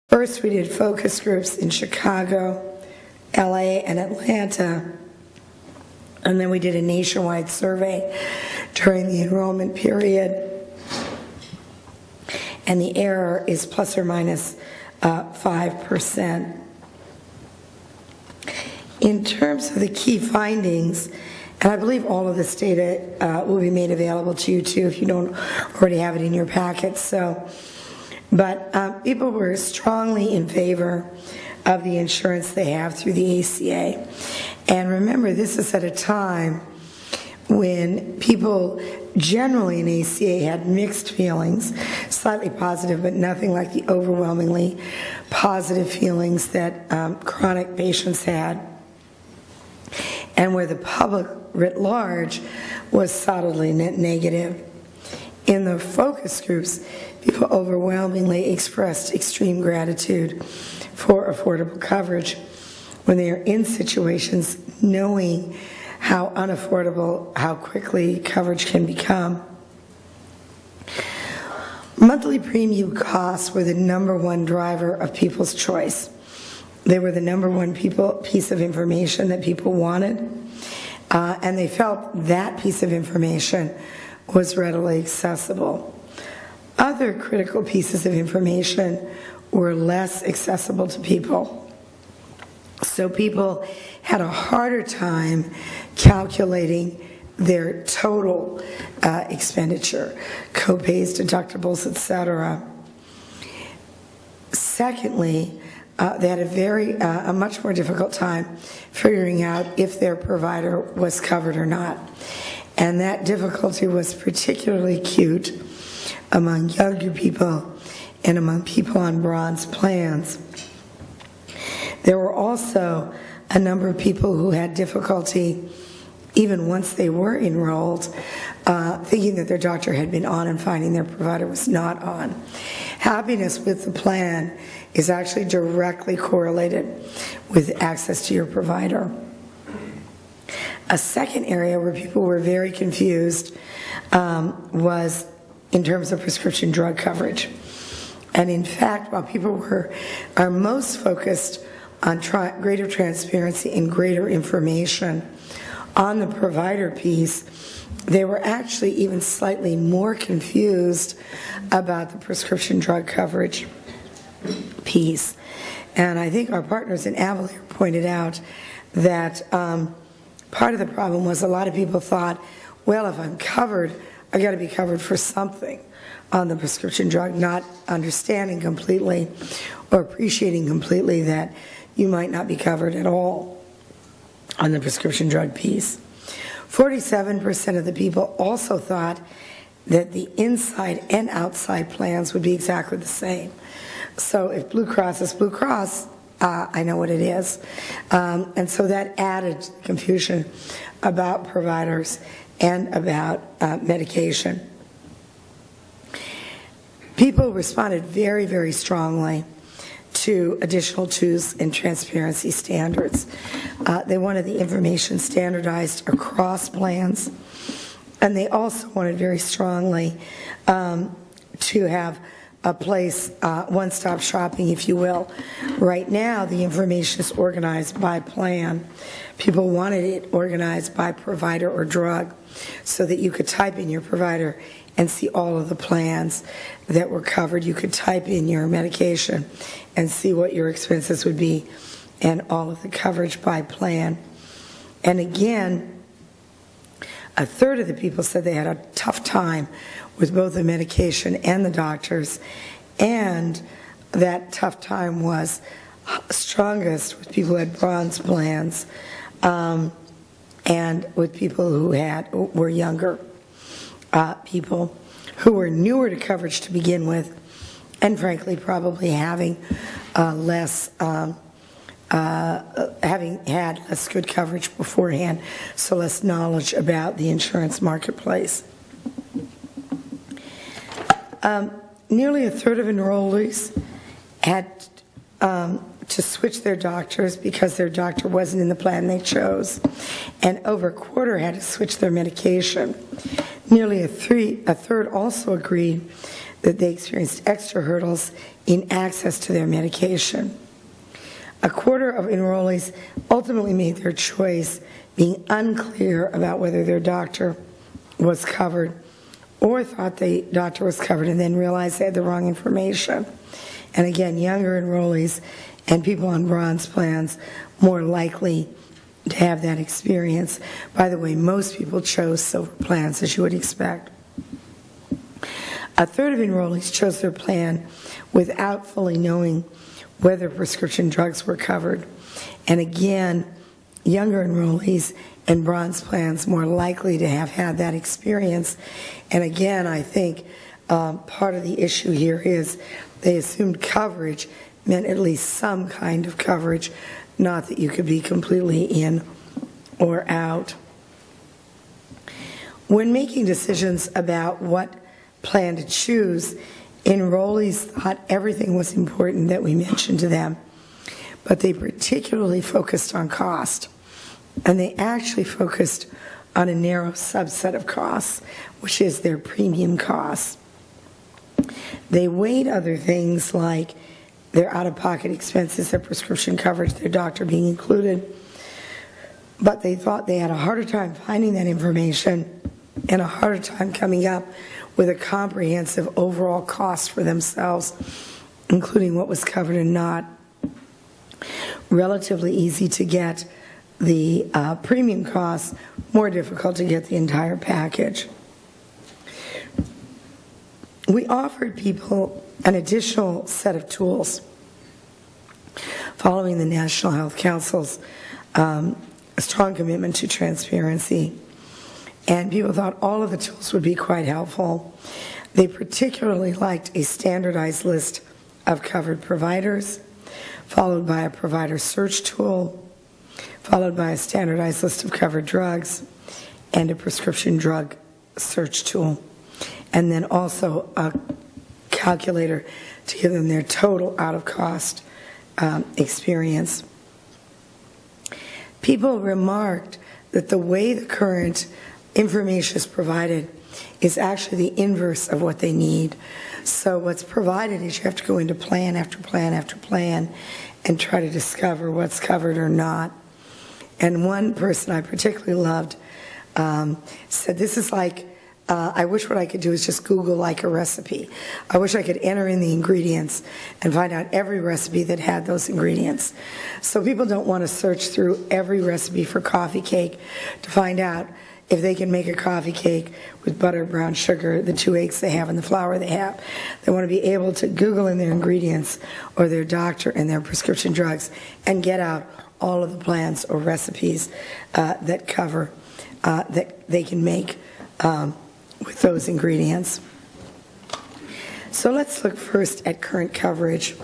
First, we did focus groups in Chicago, LA, and Atlanta. And then we did a nationwide survey during the enrollment period. And the error is plus or minus 5%. In terms of the key findings, and I believe all of this data will be made available to you too if you don't already have it in your packets. But people were strongly in favor of the insurance they have through the ACA. And remember, this is at a time when people generally in ACA had mixed feelings, slightly positive, but nothing like the overwhelmingly positive feelings that chronic patients had, and where the public writ large was solidly negative. In the focus groups, people overwhelmingly expressed extreme gratitude for affordable coverage when they are in situations knowing how unaffordable, how quickly coverage can become. Monthly premium costs were the #1 driver of people's choice. They were the #1 piece of information that people wanted, and they felt that piece of information was readily accessible. Other critical pieces of information were less accessible to people. So people had a harder time calculating their total expenditure, co-pays, deductibles, etc. Secondly, they had a much more difficult time figuring out if their provider was covered or not. And that difficulty was particularly acute among younger people and among people on bronze plans. There were also a number of people who had difficulty, even once they were enrolled, thinking that their doctor had been on and finding their provider was not on. Happiness with the plan is actually directly correlated with access to your provider. A second area where people were very confused was in terms of prescription drug coverage. And in fact, while people are most focused on greater transparency and greater information on the provider piece, they were actually even slightly more confused about the prescription drug coverage piece. And I think our partners in Avalier pointed out that part of the problem was a lot of people thought, well, if I'm covered, I got to be covered for something on the prescription drug, not understanding completely or appreciating completely that you might not be covered at all on the prescription drug piece. 47% of the people also thought that the inside and outside plans would be exactly the same. So if Blue Cross is Blue Cross, I know what it is. And so that added confusion about providers and about medication. People responded very, very strongly to additional truths and transparency standards. They wanted the information standardized across plans, and they also wanted very strongly to have a place, one-stop shopping, if you will. Right now, the information is organized by plan. People wanted it organized by provider or drug so that you could type in your provider and see all of the plans that were covered. You could type in your medication and see what your expenses would be and all of the coverage by plan. And again, a third of the people said they had a tough time with both the medication and the doctors, and that tough time was strongest with people who had bronze plans and with people who were younger people who were newer to coverage to begin with, and frankly probably having having had less good coverage beforehand, so less knowledge about the insurance marketplace. Nearly a third of enrollees had to switch their doctors because their doctor wasn't in the plan they chose, and over a quarter had to switch their medication. Nearly a third also agreed that they experienced extra hurdles in access to their medication. A quarter of enrollees ultimately made their choice being unclear about whether their doctor was covered or thought the doctor was covered and then realized they had the wrong information. And again, younger enrollees and people on bronze plans more likely to have that experience. By the way, most people chose silver plans, as you would expect. A third of enrollees chose their plan without fully knowing whether prescription drugs were covered. And again, younger enrollees and bronze plans more likely to have had that experience. And again, I think part of the issue here is they assumed coverage meant at least some kind of coverage, not that you could be completely in or out. When making decisions about what plan to choose, enrollees thought everything was important that we mentioned to them, but they particularly focused on cost. And they actually focused on a narrow subset of costs, which is their premium costs. They weighed other things like their out-of-pocket expenses, their prescription coverage, their doctor being included, but they thought they had a harder time finding that information and a harder time coming up with a comprehensive overall cost for themselves, including what was covered and not. Relatively easy to get the premium costs, more difficult to get the entire package. We offered people an additional set of tools following the National Health Council's strong commitment to transparency. And people thought all of the tools would be quite helpful. They particularly liked a standardized list of covered providers, followed by a provider search tool, followed by a standardized list of covered drugs, and a prescription drug search tool. And then also a calculator to give them their total out-of-cost experience. People remarked that the way the current information is provided is actually the inverse of what they need. So what's provided is you have to go into plan after plan after plan and try to discover what's covered or not. And one person I particularly loved said, this is like, I wish what I could do is just Google like a recipe. I wish I could enter in the ingredients and find out every recipe that had those ingredients. So people don't want to search through every recipe for coffee cake to find out if they can make a coffee cake with butter, brown sugar, the 2 eggs they have, and the flour they have. They want to be able to Google in their ingredients or their doctor and their prescription drugs and get out all of the plans or recipes that cover, that they can make with those ingredients. So let's look first at current coverage.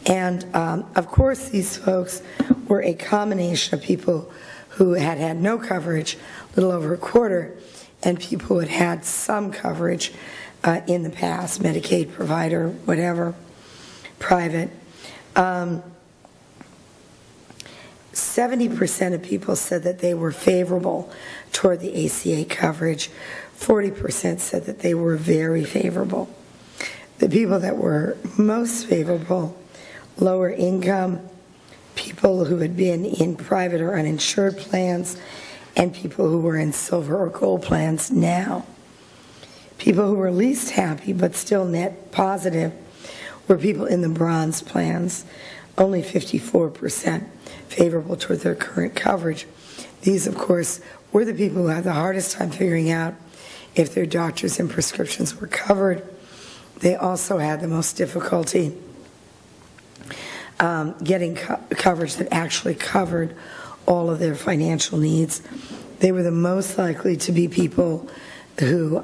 And of course, these folks were a combination of people who had had no coverage, a little over a quarter, and people who had had some coverage in the past, Medicaid, provider, whatever, private. 70% of people said that they were favorable toward the ACA coverage. 40% said that they were very favorable. The people that were most favorable, lower income, people who had been in private or uninsured plans, and people who were in silver or gold plans now. People who were least happy but still net positive were people in the bronze plans, only 54% favorable toward their current coverage. These, of course, were the people who had the hardest time figuring out if their doctors and prescriptions were covered. They also had the most difficulty getting coverage that actually covered all of their financial needs. They were the most likely to be people who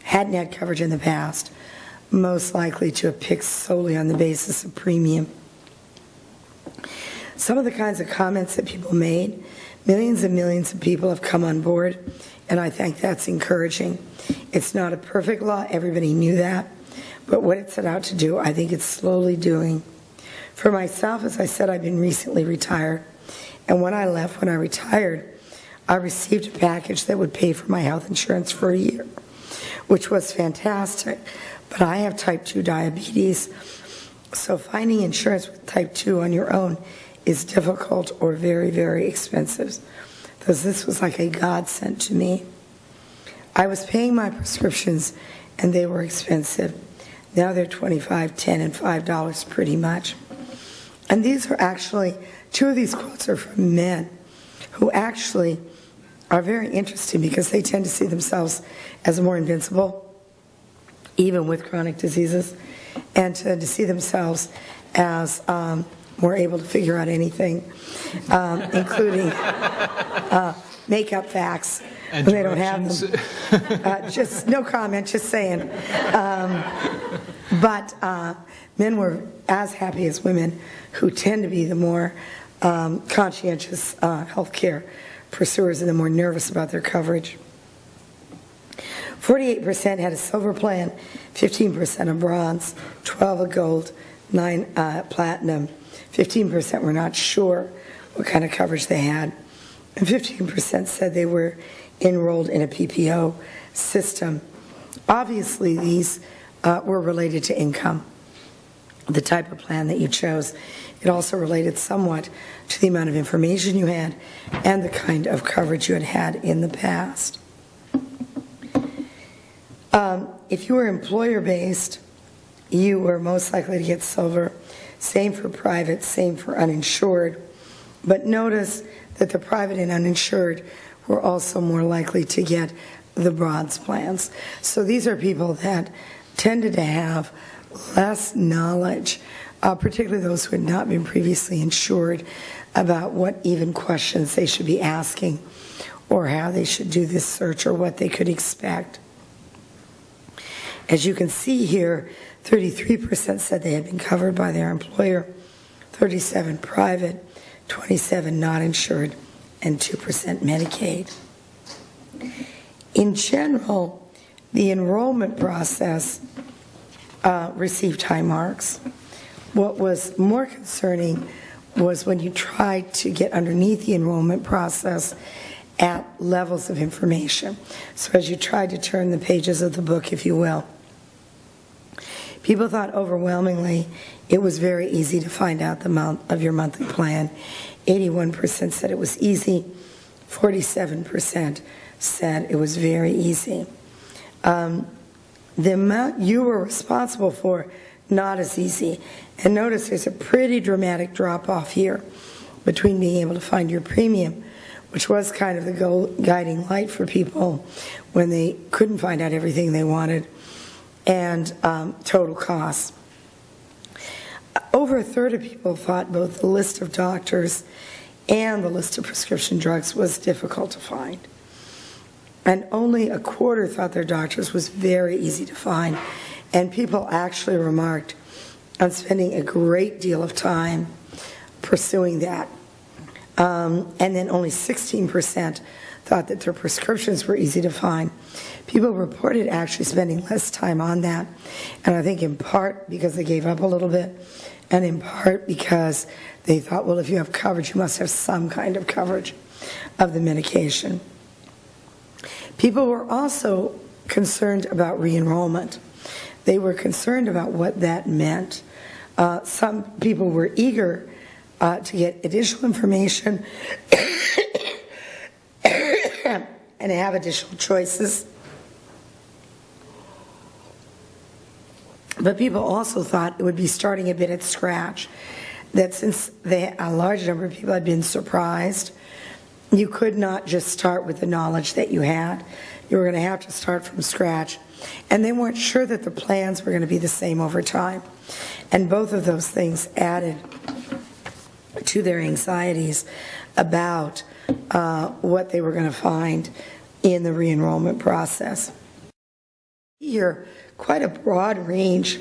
hadn't had coverage in the past, most likely to have picked solely on the basis of premium. Some of the kinds of comments that people made, millions and millions of people have come on board, and I think that's encouraging. It's not a perfect law, everybody knew that, but what it set out to do, I think it's slowly doing. For myself, as I said, I've been recently retired, and when I retired, I received a package that would pay for my health insurance for a year, which was fantastic. But I have type 2 diabetes, so finding insurance with type 2 on your own is difficult or very, very expensive. Because this was like a godsend to me. I was paying my prescriptions and they were expensive. Now they're $25, $10, and $5 pretty much. And these are actually, two of these quotes are from men who actually are very interesting because they tend to see themselves as more invincible, even with chronic diseases, and to see themselves as more able to figure out anything, including make up facts when they don't have them. Just no comment, just saying. But men were as happy as women, who tend to be the more conscientious health care pursuers and the more nervous about their coverage. 48% had a silver plan, 15% a bronze, 12 a gold, 9 platinum. 15% were not sure what kind of coverage they had, and 15% said they were enrolled in a PPO system. Obviously, these were related to income, the type of plan that you chose. It also related somewhat to the amount of information you had and the kind of coverage you had had in the past. If you were employer-based, you were most likely to get silver. Same for private, same for uninsured. But notice that the private and uninsured were also more likely to get the bronze plans. So these are people that tended to have less knowledge, particularly those who had not been previously insured, about what even questions they should be asking or how they should do this search or what they could expect. As you can see here, 33% said they had been covered by their employer, 37% private, 27% not insured, and 2% Medicaid. In general, the enrollment process received high marks. What was more concerning was when you tried to get underneath the enrollment process at levels of information. So as you tried to turn the pages of the book, if you will, people thought overwhelmingly it was very easy to find out the amount of your monthly plan. 81% said it was easy. 47% said it was very easy. The amount you were responsible for, not as easy. And notice there's a pretty dramatic drop-off here between being able to find your premium, which was kind of the guiding light for people when they couldn't find out everything they wanted, and total costs. Over a third of people thought both the list of doctors and the list of prescription drugs was difficult to find. And only a quarter thought their doctors was very easy to find. And people actually remarked on spending a great deal of time pursuing that. And then only 16% thought that their prescriptions were easy to find. People reported actually spending less time on that, and I think in part because they gave up a little bit, and in part because they thought, well, if you have coverage, you must have some kind of coverage of the medication. People were also concerned about re-enrollment. They were concerned about what that meant. Some people were eager to get additional information and have additional choices. But people also thought it would be starting a bit at scratch, that since a large number of people had been surprised, you could not just start with the knowledge that you had. You were going to have to start from scratch. And they weren't sure that the plans were going to be the same over time. And both of those things added to their anxieties about what they were going to find in the re-enrollment process. Here, quite a broad range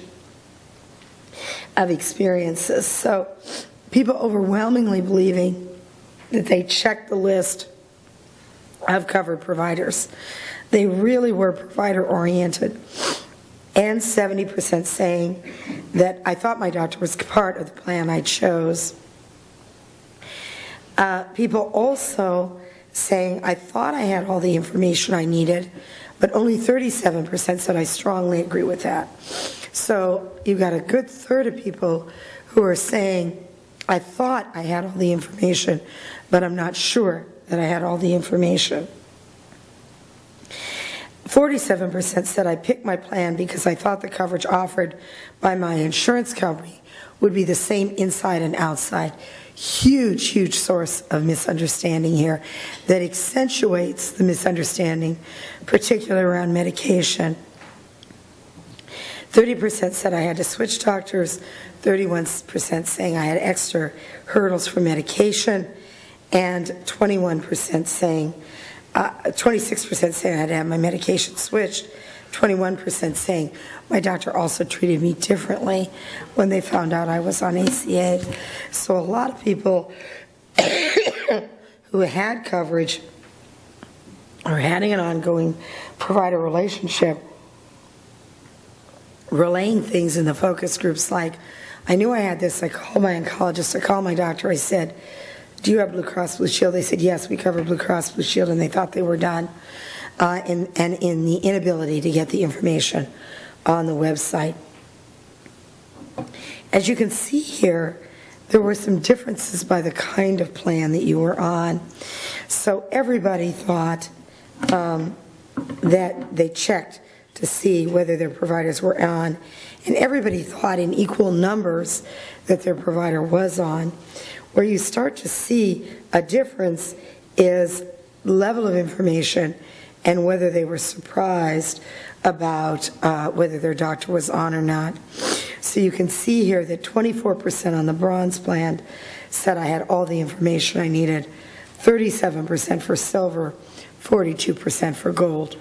of experiences. So people overwhelmingly believing that they checked the list of covered providers. They really were provider-oriented. And 70% saying that I thought my doctor was part of the plan I chose. People also saying, I thought I had all the information I needed, but only 37% said I strongly agree with that. So you've got a good third of people who are saying, I thought I had all the information, but I'm not sure that I had all the information. 47% said I picked my plan because I thought the coverage offered by my insurance company would be the same inside and outside. Huge, huge source of misunderstanding here that accentuates the misunderstanding, particularly around medication. 30% said I had to switch doctors, 31% saying I had extra hurdles for medication, and 21% saying 26% saying I had to have my medication switched, 21% saying my doctor also treated me differently when they found out I was on ACA. So a lot of people who had coverage or having an ongoing provider relationship relaying things in the focus groups like, I knew I had this, I called my oncologist, I called my doctor, I said, do you have Blue Cross Blue Shield? They said, yes, we cover Blue Cross Blue Shield, and they thought they were done. And in the inability to get the information on the website. As you can see here, there were some differences by the kind of plan that you were on. So everybody thought that they checked to see whether their providers were on, and everybody thought in equal numbers that their provider was on. Where you start to see a difference is level of information and whether they were surprised about whether their doctor was on or not. So you can see here that 24% on the bronze plan said I had all the information I needed, 37% for silver, 42% for gold.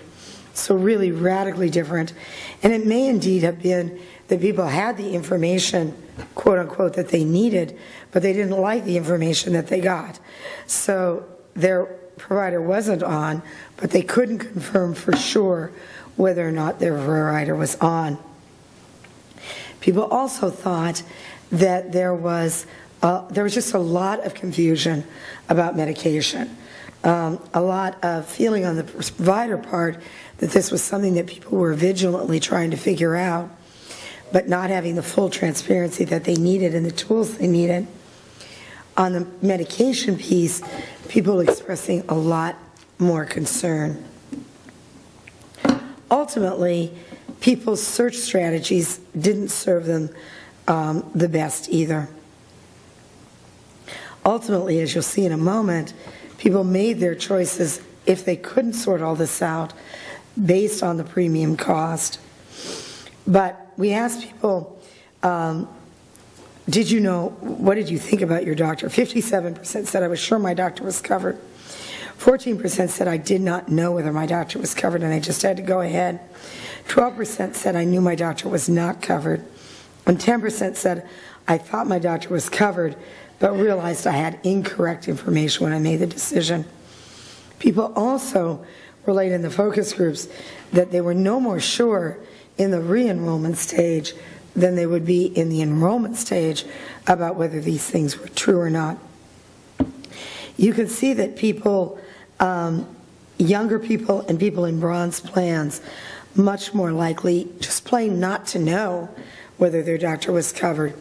So really radically different. And it may indeed have been that people had the information, quote unquote, that they needed, but they didn't like the information that they got. So their provider wasn't on, but they couldn't confirm for sure whether or not their provider was on. People also thought that there was just a lot of confusion about medication. A lot of feeling on the provider part that this was something that people were vigilantly trying to figure out, but not having the full transparency that they needed and the tools they needed. On the medication piece, people expressing a lot more concern. Ultimately, people's search strategies didn't serve them the best either. Ultimately, as you'll see in a moment, people made their choices if they couldn't sort all this out based on the premium cost. But we asked people, did you know, what did you think about your doctor? 57% said I was sure my doctor was covered. 14% said I did not know whether my doctor was covered and I just had to go ahead. 12% said I knew my doctor was not covered. And 10% said I thought my doctor was covered but realized I had incorrect information when I made the decision. People also relayed in the focus groups that they were no more sure in the re-enrollment stage than they would be in the enrollment stage about whether these things were true or not. You can see that people, younger people and people in bronze plans, much more likely just plain not to know whether their doctor was covered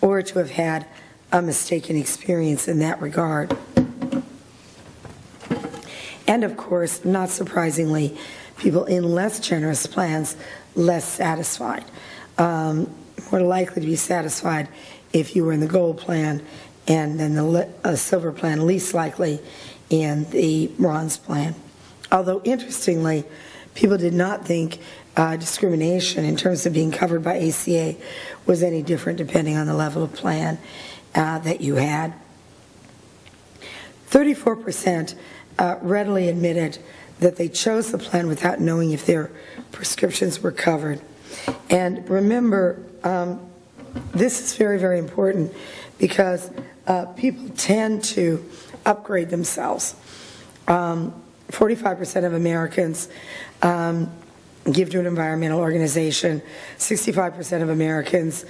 or to have had a mistaken experience in that regard. And of course, not surprisingly, people in less generous plans, less satisfied. More likely to be satisfied if you were in the gold plan, and then the silver plan least likely in the bronze plan. Although interestingly, people did not think discrimination in terms of being covered by ACA was any different depending on the level of plan that you had. 34% readily admitted that they chose the plan without knowing if their prescriptions were covered. And remember, this is very, very important because people tend to upgrade themselves. 45% of Americans give to an environmental organization. 65% of Americans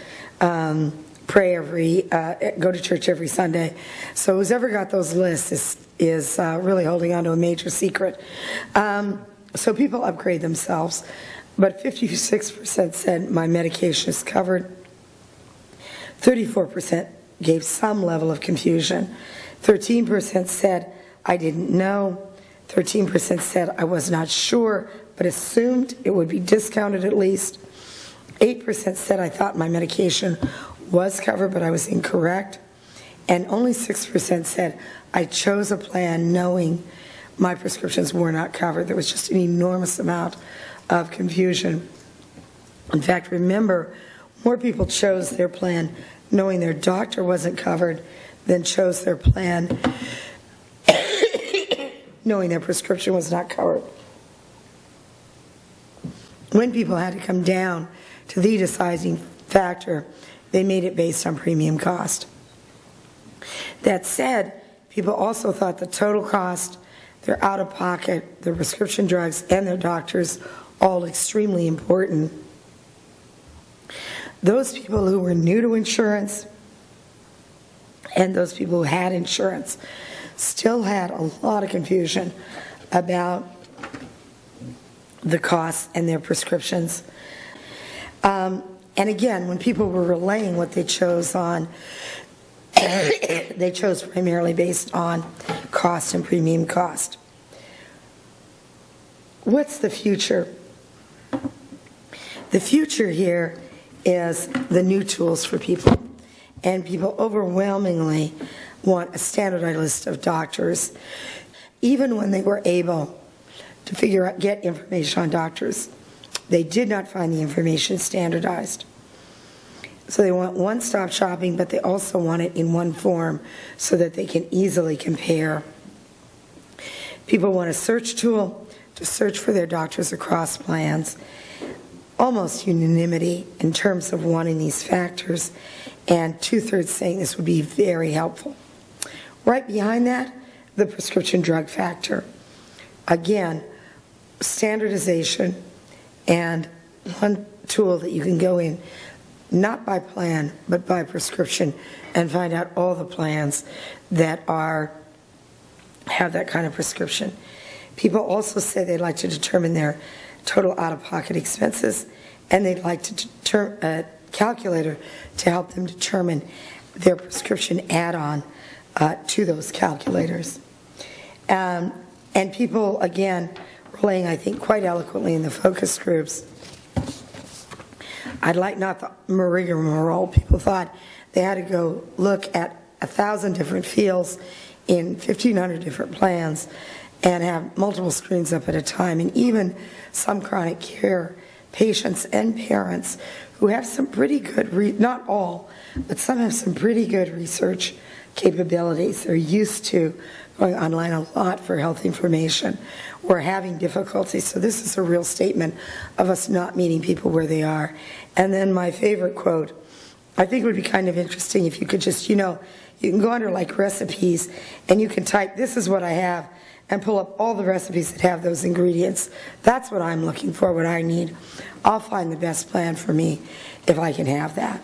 go to church every Sunday. So who's ever got those lists is really holding on to a major secret. So people upgrade themselves, but 56% said my medication is covered. 34% gave some level of confusion. 13% said I didn't know. 13% said I was not sure, but assumed it would be discounted at least. 8% said I thought my medication was covered, but I was incorrect. And only 6% said I chose a plan knowing my prescriptions were not covered. There was just an enormous amount of confusion. In fact, remember, more people chose their plan knowing their doctor wasn't covered than chose their plan knowing their prescription was not covered. When people had to come down to the deciding factor, they made it based on premium cost. That said, people also thought the total cost, their out-of-pocket, their prescription drugs, and their doctors, all extremely important. Those people who were new to insurance and those people who had insurance still had a lot of confusion about the costs and their prescriptions. And again, when people were relaying what they chose on, they chose primarily based on cost and premium cost. What's the future? The future here is the new tools for people. And people overwhelmingly want a standardized list of doctors. Even when they were able to get information on doctors, they did not find the information standardized. So they want one-stop shopping, but they also want it in one form so that they can easily compare. People want a search tool to search for their doctors across plans. Almost unanimity in terms of wanting these factors, and 2/3 saying this would be very helpful. Right behind that, the prescription drug factor. Again, standardization and one tool that you can go in, not by plan, but by prescription, and find out all the plans that have that kind of prescription. People also say they'd like to determine their total out-of-pocket expenses, and they'd like a calculator to help them determine their prescription add-on to those calculators. And people, again, relaying, I think, quite eloquently in the focus groups. I'd like not the rigmarole. People thought they had to go look at 1,000 different fields in 1,500 different plans and have multiple screens up at a time. And even some chronic care patients and parents who have some pretty good, not all, but some have some pretty good research capabilities. They're used to going online a lot for health information or having difficulty. So this is a real statement of us not meeting people where they are. And then my favorite quote, I think it would be kind of interesting if you could just, you can go under like recipes and you can type, this is what I have, and pull up all the recipes that have those ingredients. That's what I'm looking for, what I need. I'll find the best plan for me if I can have that.